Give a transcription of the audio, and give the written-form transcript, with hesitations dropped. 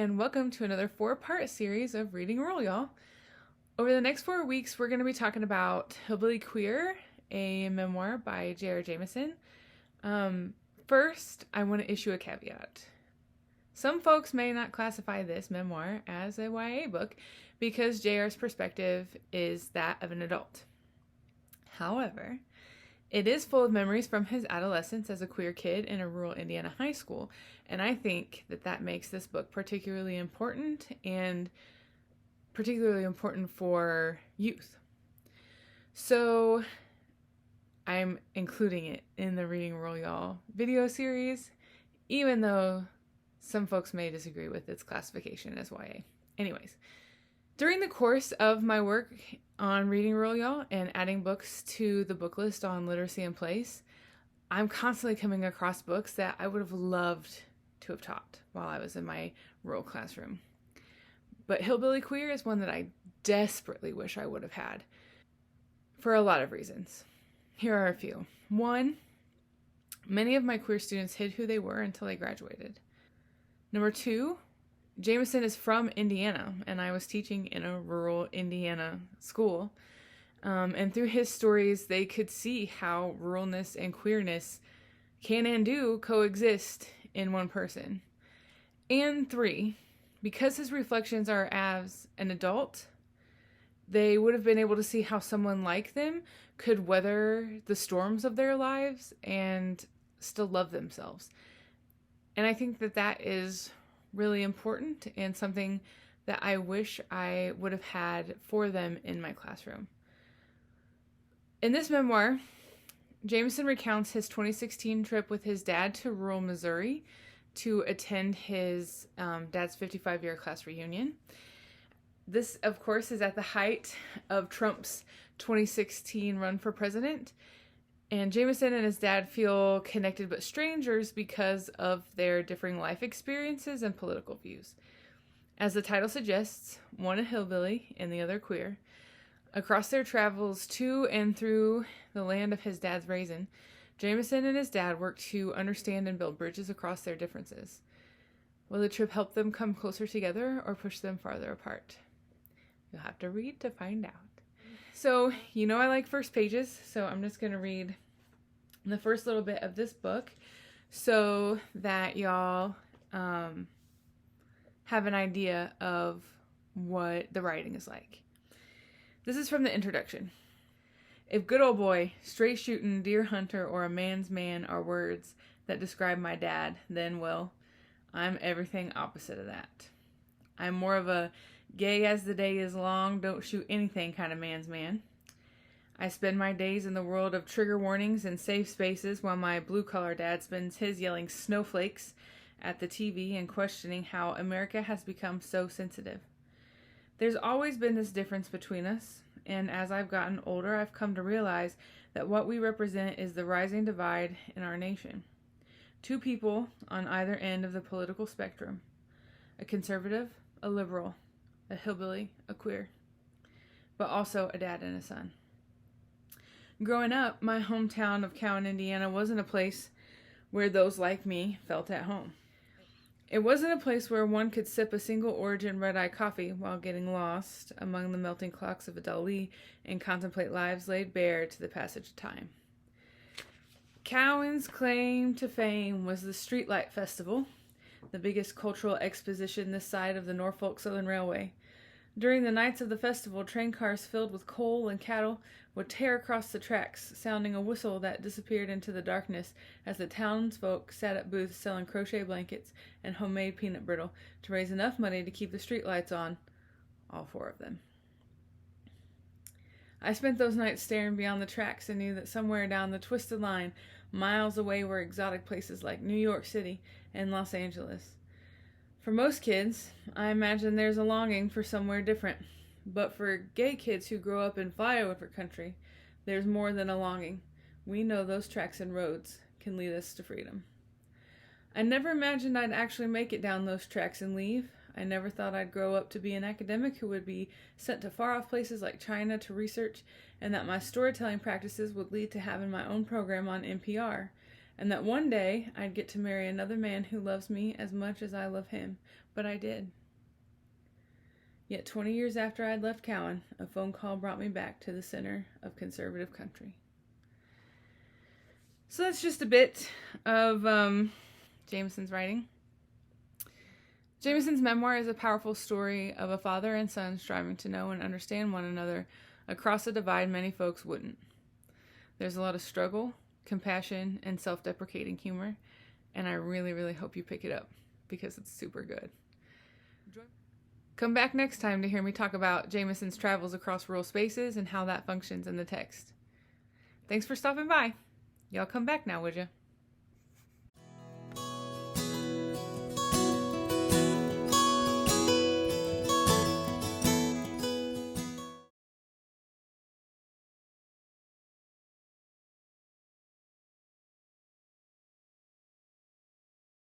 and welcome to another 4-part series of Reading Rural, y'all. Over the next 4 weeks, we're going to be talking about Hillbilly Queer, a memoir by J.R. Jamison. First, I want to issue a caveat. Some folks may not classify this memoir as a YA book because J.R.'s perspective is that of an adult. However, it is full of memories from his adolescence as a queer kid in a rural Indiana high school, and I think that makes this book particularly important, and particularly important for youth. So I'm including it in the Reading Rural, y'all video series, even though some folks may disagree with its classification as YA. Anyways, during the course of my work on Reading Rural, y'all, and adding books to the book list on Literacy in Place, I'm constantly coming across books that I would have loved to have taught while I was in my rural classroom. But Hillbilly Queer is one that I desperately wish I would have had for a lot of reasons. Here are a few. 1, many of my queer students hid who they were until they graduated. Number 2, Jamison is from Indiana, and I was teaching in a rural Indiana school. And through his stories, they could see how ruralness and queerness can and do coexist in one person. And 3, because his reflections are as an adult, they would have been able to see how someone like them could weather the storms of their lives and still love themselves. And I think that is really important and something that I wish I would have had for them in my classroom. In this memoir, Jamison recounts his 2016 trip with his dad to rural Missouri to attend his dad's 55-year class reunion. This, of course, is at the height of Trump's 2016 run for president. And Jamison and his dad feel connected but strangers because of their differing life experiences and political views. As the title suggests, one a hillbilly and the other queer. Across their travels to and through the land of his dad's raising, Jamison and his dad work to understand and build bridges across their differences. Will the trip help them come closer together or push them farther apart? You'll have to read to find out. So, I like first pages, so I'm just going to read the first little bit of this book so that y'all have an idea of what the writing is like. This is from the introduction. If good old boy, straight shooting, deer hunter, or a man's man are words that describe my dad, then, well, I'm everything opposite of that. I'm more of a gay as the day is long, don't shoot anything kind of man's man. I spend my days in the world of trigger warnings and safe spaces while my blue-collar dad spends his yelling snowflakes at the TV and questioning how America has become so sensitive. There's always been this difference between us, and as I've gotten older, I've come to realize that what we represent is the rising divide in our nation. 2 people on either end of the political spectrum. A conservative, a liberal, a hillbilly, a queer, but also a dad and a son. Growing up, my hometown of Cowan, Indiana wasn't a place where those like me felt at home. It wasn't a place where one could sip a single origin red-eye coffee while getting lost among the melting clocks of a Dali and contemplate lives laid bare to the passage of time. Cowan's claim to fame was the Streetlight Festival, the biggest cultural exposition this side of the Norfolk Southern Railway. During the nights of the festival, train cars filled with coal and cattle would tear across the tracks, sounding a whistle that disappeared into the darkness as the townsfolk sat at booths selling crochet blankets and homemade peanut brittle to raise enough money to keep the streetlights on, all 4 of them. I spent those nights staring beyond the tracks and knew that somewhere down the twisted line, miles away, were exotic places like New York City and Los Angeles. For most kids, I imagine there's a longing for somewhere different. But for gay kids who grow up in flyover country, there's more than a longing. We know those tracks and roads can lead us to freedom. I never imagined I'd actually make it down those tracks and leave. I never thought I'd grow up to be an academic who would be sent to far-off places like China to research, and that my storytelling practices would lead to having my own program on NPR. and that one day I'd get to marry another man who loves me as much as I love him, but I did. Yet 20 years after I'd left Cowan, a phone call brought me back to the center of conservative country. So that's just a bit of Jamison's writing. Jamison's memoir is a powerful story of a father and son striving to know and understand one another across a divide many folks wouldn't. There's a lot of struggle, compassion, and self-deprecating humor, and I really, really hope you pick it up because it's super good. Come back next time to hear me talk about Jamison's travels across rural spaces and how that functions in the text. Thanks for stopping by. Y'all come back now, would ya?